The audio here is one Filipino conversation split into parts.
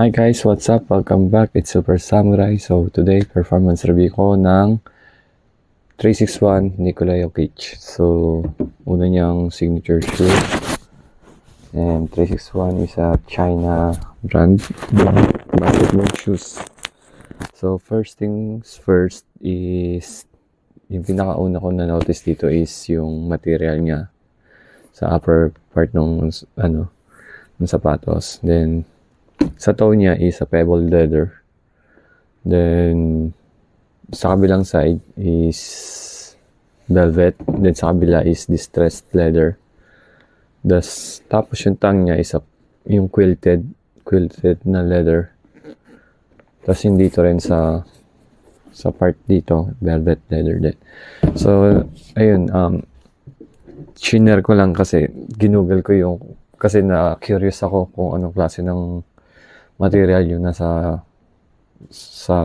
Hi guys, what's up? Welcome back. It's Super Samurai. So today, performance review ko ng 361 Nikola Jokic. So, una niyang signature shoe. And 361 is a China brand basketball shoes. So, first things first is yung pinakauna ko na notice dito is yung material niya sa upper part ng ng sapatos. Then sa toe niya is a pebble leather. Then sa kabilang side is velvet. Then sa kabila is distressed leather. Tapos yung tongue niya is yung quilted na leather. Tapos yung dito rin sa part dito, velvet leather din. So, ayun, shiner ko lang kasi ginugol ko kasi na-curious ako kung anong klase ng material yun sa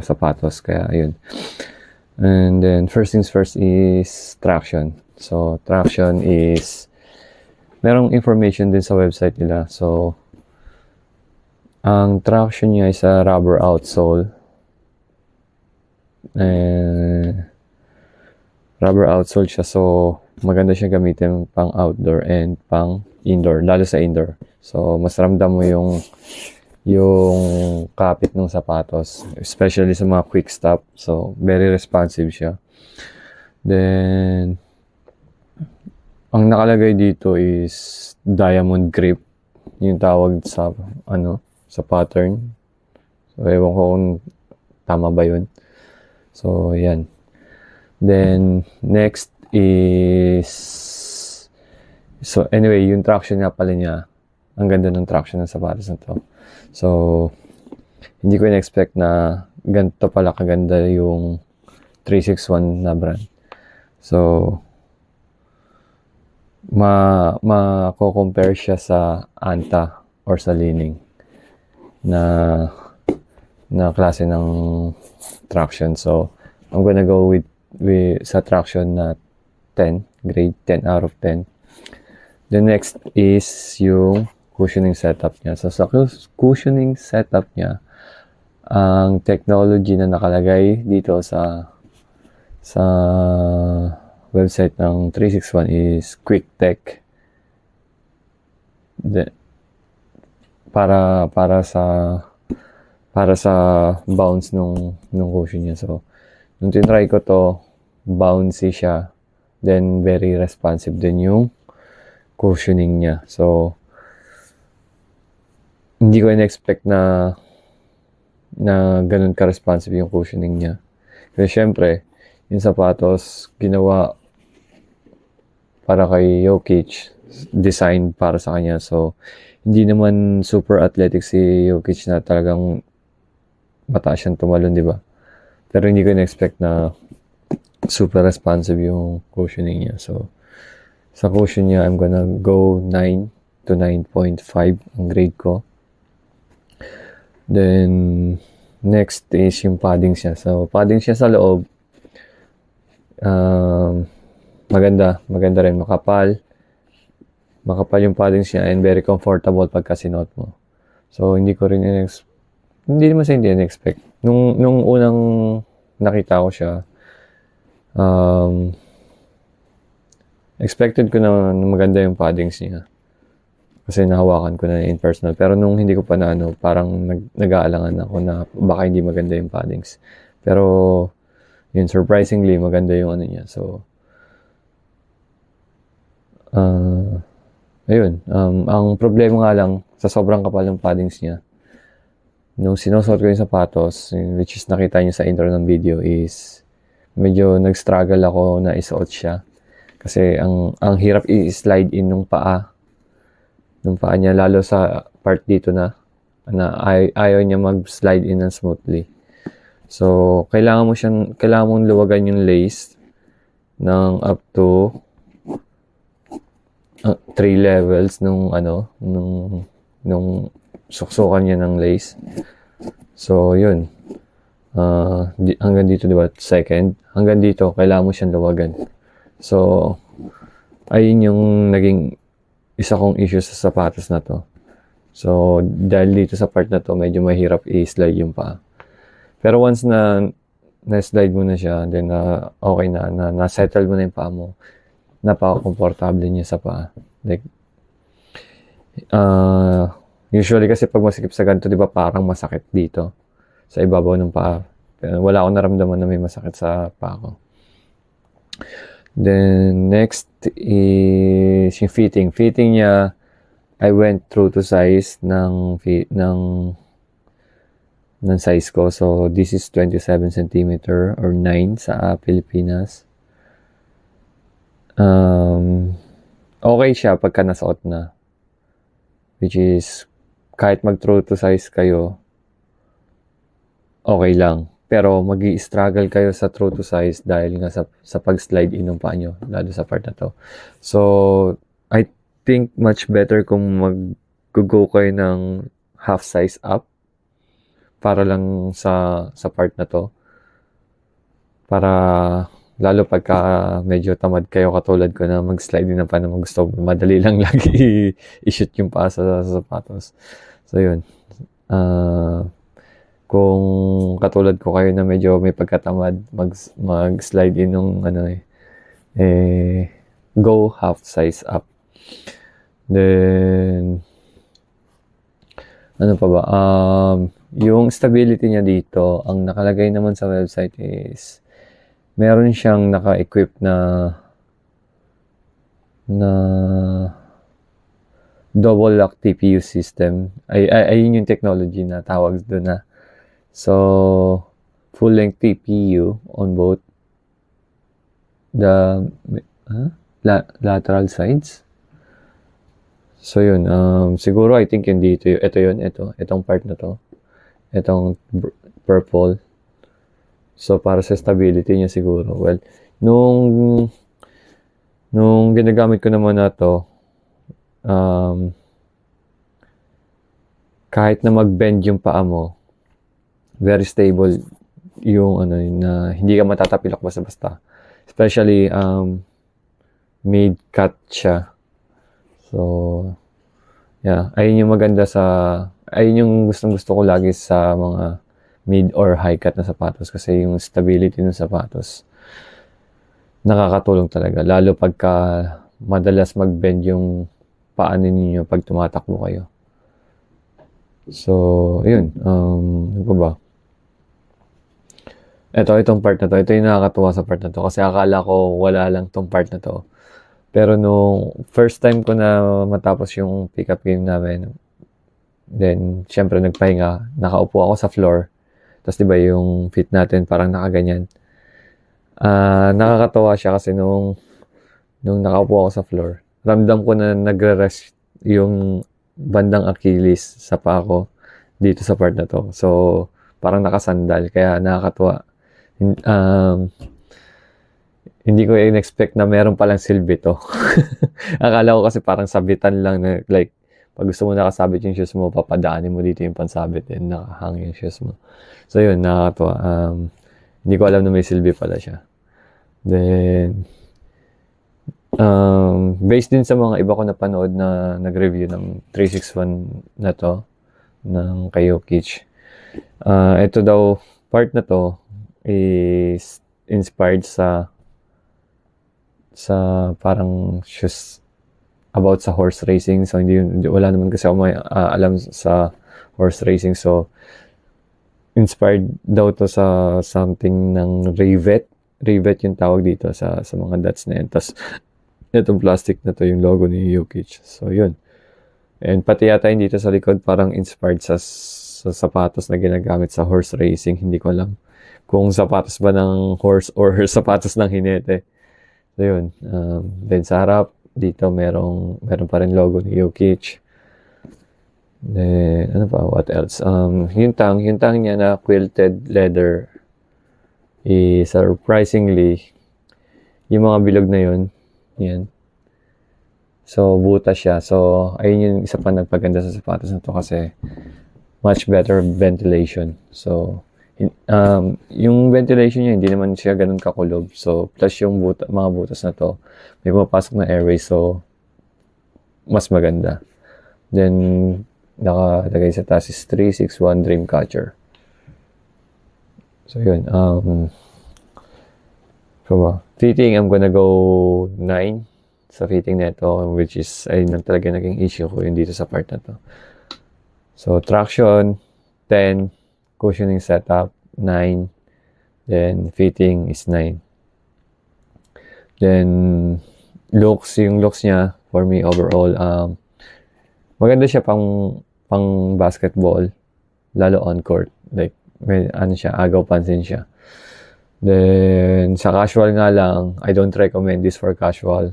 sapatos. Kaya, ayun. And then, first things first is traction. So, traction is merong information din sa website nila. So, ang traction niya is a rubber outsole. Rubber outsole siya. So, maganda siya gamitin pang outdoor and pang indoor. Lalo sa indoor. So, mas ramdam mo yung kapit ng sapatos, especially sa mga quick stop. So, very responsive siya. Then, ang nakalagay dito is diamond grip. Yung tawag sa pattern. So, ewan ko kung tama ba yun. So, yan. Then, next is, so anyway, yung traction nga pala niya, ang ganda ng traction ng sapatos na to. So, hindi ko in-expect na ganito pala kaganda yung 361 na brand. So, ma-compare siya sa Anta or sa Li-Ning na klase ng traction. So, I'm gonna go with sa traction na 10, grade 10 out of 10. The next is yung cushioning setup niya. So, sa cushioning setup niya, ang technology na nakalagay dito sa website ng 361 is QuickTech. Para sa bounce nung cushion niya. So, nung tinry ko to, bouncy siya. Then, very responsive din yung cushioning niya. So, hindi ko in-expect na ganun ka-responsive yung cushioning niya. Kasi syempre, yung sapatos, ginawa para kay Jokic, designed para sa kanya. So, hindi naman super athletic si Jokic na talagang mataas siyang tumalon, di ba? Pero hindi ko in-expect na super responsive yung cushioning niya. So, sa cushion niya, I'm gonna go 9 to 9.5 ang grade ko. Then, next is yung padding siya. So, padding siya sa loob. Maganda rin. Makapal yung padding siya and very comfortable pagka sinuot mo. So, hindi naman sa hindi in-expect. Nung unang nakita ko siya, expected ko na maganda yung paddings niya. Kasi nahawakan ko na in personal. Pero nung hindi ko pa parang nag-aalangan ako na baka hindi maganda yung paddings. Pero, yun, surprisingly, maganda yung niya. So, ayun. Ang problema nga lang, sa sobrang kapal ng paddings niya, nung sinusuot ko yung sapatos, which is nakita niyo sa intro ng video, is medyo nag-struggle ako na isuot siya. Kasi ang hirap i-slide in ng paa niya, lalo sa part dito na ayaw niya mag-slide in ng smoothly. So, kailangan mong luwagan yung lace ng up to 3 levels nung suksukan niya ng lace. So, yun. Hanggang dito, diba? Second. Hanggang dito, kailangan mo siyang luwagan. So, ayun yung naging isa kong issue sa sapatos na to. So, dahil dito sa part na to, medyo mahirap i-slide yung paa. Pero once na na-slide mo na siya, then okay na-settle mo na yung paa mo, napaka-komportable niya sa paa. Like, usually kasi pag masikip sa ganito, di ba parang masakit dito sa ibabaw ng paa. Pero wala akong naramdaman na may masakit sa paa ko. Then, next is yung fitting. Fitting niya, I went through to size ng size ko. So, this is 27 cm or 9 sa Pilipinas. Okay siya pagka nasuot na. Which is, kahit mag-true to size kayo, okay lang. Pero magi-struggle kayo sa true to size dahil nga sa pag-slide in ng paa nyo, lalo sa part na to. So, I think much better kung mag-go kayo ng half size up para lang sa part na to. Para lalo pagka medyo tamad kayo katulad ko na mag-slide din ng paa na gusto, madali lang lagi i-shoot yung paa sa sapatos. So, yun. Kung katulad ko kayo na medyo may pagkatamad mag-slide in nung go half size up. Then ano pa ba? Yung stability niya dito, ang nakalagay naman sa website is meron siyang naka-equip na double lock TPU system. Ayun yung technology na tawag doon na. So, full-length TPU on both the lateral sides. So, yun. Siguro, I think yun dito. Itong part na to. Itong purple. So, para sa stability niya siguro. Well, nung ginagamit ko naman na to, kahit na mag-bend yung paa mo, very stable yung na hindi ka matatapilok basta-basta. Especially made cut siya. So yeah, ayun yung maganda ayun yung gustong-gusto ko lagi sa mga mid or high cut na sapatos kasi yung stability ng sapatos nakakatulong talaga lalo pagka madalas mag-bend yung paa ninyo pag tumatakbo kayo. So, ayun. Ano ba? Itong part na to. Ito yung nakakatuwa sa part na to. Kasi akala ko wala lang tong part na to. Pero nung first time ko na matapos yung pick-up game namin, then, syempre, nagpahinga. Nakaupo ako sa floor. Tapos, diba, yung feet natin parang nakaganyan. Nakakatawa siya kasi nung nakaupo ako sa floor, ramdam ko na nagre-rest yung bandang Achilles sa paa ko dito sa part na to. So, parang nakasandal. Kaya nakakatuwa. Hindi ko in-expect na meron palang silbi to. Akala ko kasi parang sabitan lang na like, pag gusto mo nakasabit yung shoes mo, papadaanin mo dito yung pansabit and nakahang yung shoes mo. So yun, nakakatuwa. Hindi ko alam na may silbi pala siya. Then, based din sa mga iba ko napanood na nag-review ng 361 na to, ng kay Jokic. Ito daw, part na to, is inspired sa parang shoes about sa horse racing. So wala naman kasi ako may alam sa horse racing. So inspired daw to sa something ng rivet yung tawag dito sa mga dots na yan. Tapos itong plastic na to yung logo ni Jokic. So yun. And pati yata yung dito sa likod parang inspired sa sapatos na ginagamit sa horse racing. Hindi ko alam kung sapatos ba ng horse or sapatos ng hinete. So yun. Then sa harap, dito meron pa rin logo ni Jokic. Then, ano pa? What else? Yung tang niya na quilted leather is surprisingly, yung mga bilog na yun, yan. So, butas siya. So, ayun yung isa pa nagpaganda sa sapatos na to kasi much better ventilation. So, yung ventilation niya, hindi naman siya ganun kakulob. So, plus yung mga butas na to, may pumapasok na airway. So, mas maganda. Then, nakalagay sa taas is 361 Dreamcatcher. So yun, fitting, I'm gonna go 9 sa fitting neto, which is, ayun lang talaga naging issue ko yung dito sa part na to. So, traction, 10, cushioning setup, 9, then fitting is 9. Then, yung looks niya, for me overall, maganda siya pang basketball, lalo on court. Like, may siya, agaw pansin siya. Then, sa casual nga lang, I don't recommend this for casual.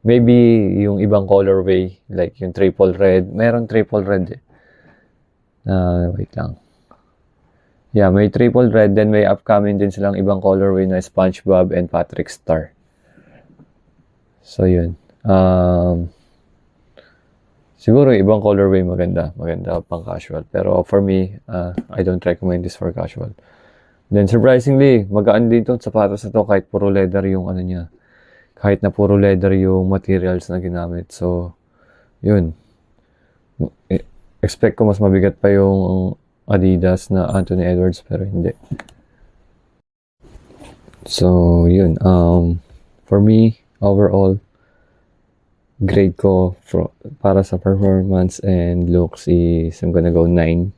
Maybe yung ibang colorway, like yung triple red. Meron triple red eh. Wait lang. Yeah, may triple red. Then may upcoming din silang ibang colorway na SpongeBob and Patrick Star. So, yun. Siguro ibang colorway maganda pang casual. Pero for me, I don't recommend this for casual. Then surprisingly, magaan din itong sapatos na to kahit puro leather yung ano niya. Kahit na puro leather yung materials na ginamit. So, yun. Expect ko mas mabigat pa yung Adidas na Anthony Edwards pero hindi. So, yun. For me, overall, grade ko para sa performance and looks is I'm gonna go 9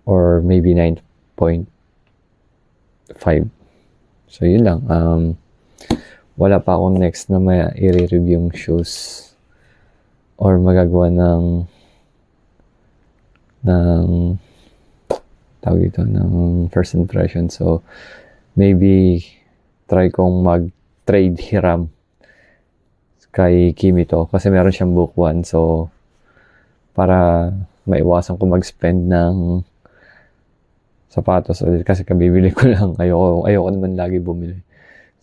or maybe 9.5. So yun lang. Wala pa akong next na may i-review yung shoes or magagawa ng tawag dito, ng first impression. So maybe try kong mag-trade hiram kay Kimito kasi meron siyang book 1, so para maiwasan ko mag-spend ng sapatos ulit kasi kabibili ko lang, ayoko naman lagi bumili.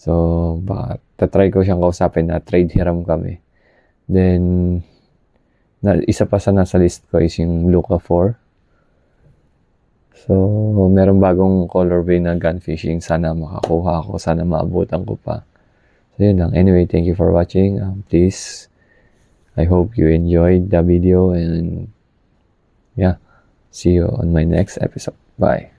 So baka tatry ko siyang kausapin na trade hiram kami. Then isa pa sa nasa list ko is yung Luka 4. So meron bagong colorway na gun fishing, sana makakuha ako, sana maabutan ko pa. So, yun lang. Anyway, thank you for watching. Please, I hope you enjoyed the video and yeah, see you on my next episode. Bye.